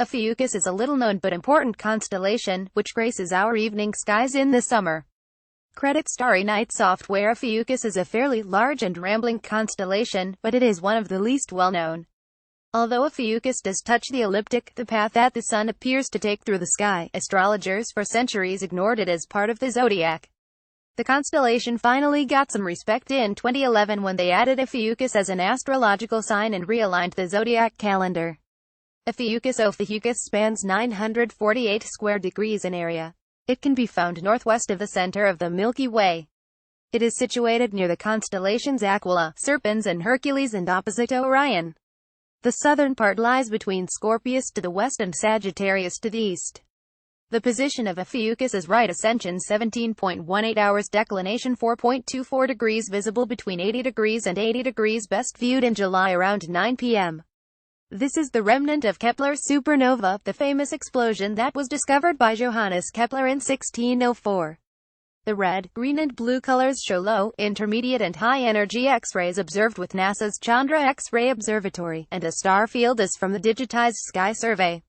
Ophiuchus is a little-known but important constellation, which graces our evening skies in the summer. Credit Starry Night Software Ophiuchus is a fairly large and rambling constellation, but it is one of the least well-known. Although Ophiuchus does touch the ecliptic, the path that the sun appears to take through the sky, astrologers for centuries ignored it as part of the zodiac. The constellation finally got some respect in 2011 when they added Ophiuchus as an astrological sign and realigned the zodiac calendar. Ophiuchus spans 948 square degrees in area. It can be found northwest of the center of the Milky Way. It is situated near the constellations Aquila, Serpens and Hercules and opposite to Orion. The southern part lies between Scorpius to the west and Sagittarius to the east. The position of Ophiuchus is right ascension 17.18 hours, declination 4.24 degrees, visible between 80 degrees and 80 degrees, best viewed in July around 9 p.m. This is the remnant of Kepler's supernova, the famous explosion that was discovered by Johannes Kepler in 1604. The red, green and blue colors show low, intermediate and high-energy X-rays observed with NASA's Chandra X-ray Observatory, and a star field is from the digitized sky survey.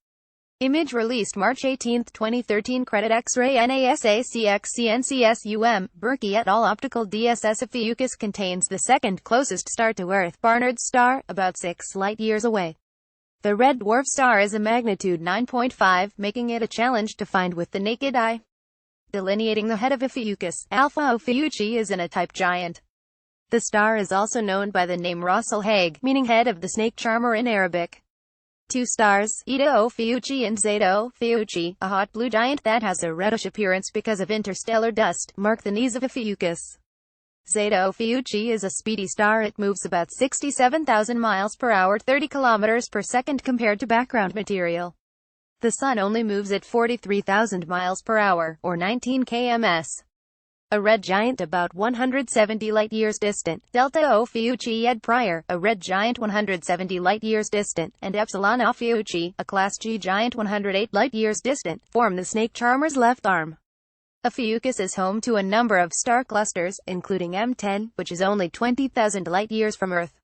Image released March 18, 2013. Credit X-ray NASACXCNCSUM, Berkey et al. Optical DSS. Ophiuchus contains the second closest star to Earth, Barnard's star, about 6 light-years away. The red dwarf star is a magnitude 9.5, making it a challenge to find with the naked eye. Delineating the head of Ophiuchus, Alpha Ophiuchi is an A-type giant. The star is also known by the name Ras al-Hag, meaning head of the snake charmer in Arabic. Two stars, Eta Ophiuchi and Zeta Ophiuchi, a hot blue giant that has a reddish appearance because of interstellar dust, mark the knees of Ophiuchus. Zeta Ophiuchi is a speedy star. It moves about 67,000 miles per hour, 30 kilometers per second compared to background material. The Sun only moves at 43,000 miles per hour, or 19 kms. A red giant about 170 light-years distant, Delta Ophiuchi Ed Prior, a red giant 170 light-years distant, and Epsilon Ophiuchi, a Class G giant 108 light-years distant, form the snake charmer's left arm. Ophiuchus is home to a number of star clusters, including M10, which is only 20,000 light-years from Earth.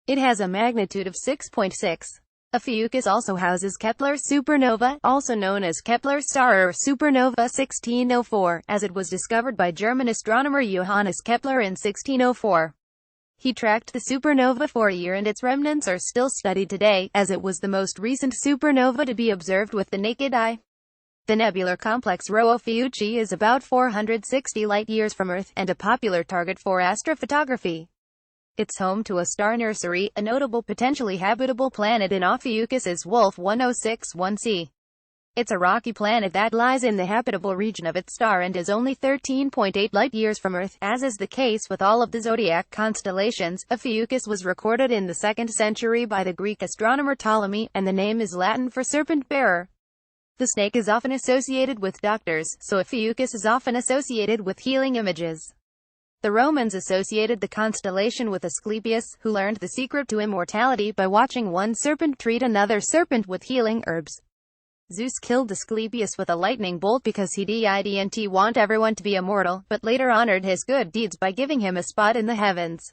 It has a magnitude of 6.6. Ophiuchus also houses Kepler's supernova, also known as Kepler's star or supernova 1604, as it was discovered by German astronomer Johannes Kepler in 1604. He tracked the supernova for a year and its remnants are still studied today, as it was the most recent supernova to be observed with the naked eye. The nebular complex Rho Ophiuchi is about 460 light-years from Earth, and a popular target for astrophotography. It's home to a star nursery. A notable potentially habitable planet in Ophiuchus is Wolf 1061c. It's a rocky planet that lies in the habitable region of its star and is only 13.8 light-years from Earth. As is the case with all of the zodiac constellations, Ophiuchus was recorded in the 2nd century by the Greek astronomer Ptolemy, and the name is Latin for serpent-bearer. The snake is often associated with doctors, so Ophiuchus is often associated with healing images. The Romans associated the constellation with Asclepius, who learned the secret to immortality by watching one serpent treat another serpent with healing herbs. Zeus killed Asclepius with a lightning bolt because he didn't want everyone to be immortal, but later honored his good deeds by giving him a spot in the heavens.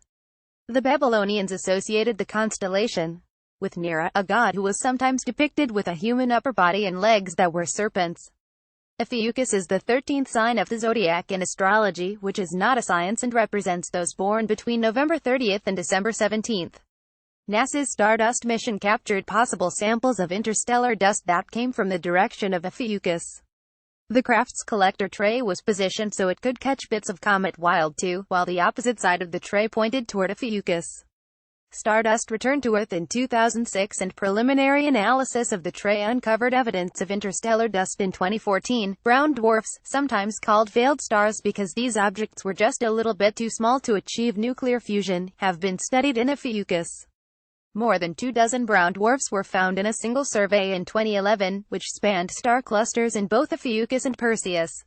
The Babylonians associated the constellation with Nera, a god who was sometimes depicted with a human upper body and legs that were serpents. Ophiuchus is the 13th sign of the zodiac in astrology, which is not a science and represents those born between November 30th and December 17th. NASA's Stardust mission captured possible samples of interstellar dust that came from the direction of Ophiuchus. The craft's collector tray was positioned so it could catch bits of Comet Wild 2, while the opposite side of the tray pointed toward Ophiuchus. Stardust returned to Earth in 2006 and preliminary analysis of the tray uncovered evidence of interstellar dust in 2014. Brown dwarfs, sometimes called failed stars because these objects were just a little bit too small to achieve nuclear fusion, have been studied in Ophiuchus. More than 24 brown dwarfs were found in a single survey in 2011, which spanned star clusters in both Ophiuchus and Perseus.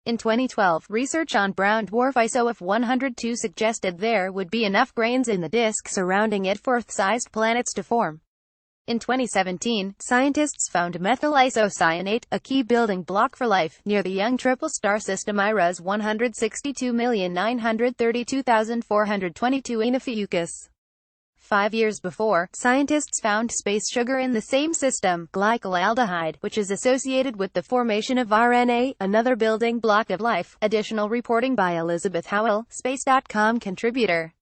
In 2012, research on brown dwarf ISOF 102 suggested there would be enough grains in the disk surrounding it for Earth-sized planets to form. In 2017, scientists found methyl isocyanate, a key building block for life, near the young triple star system IRAS 162,932,422 in Ophiuchus. 5 years before, scientists found space sugar in the same system, glycolaldehyde, which is associated with the formation of RNA, another building block of life. Additional reporting by Elizabeth Howell, Space.com contributor.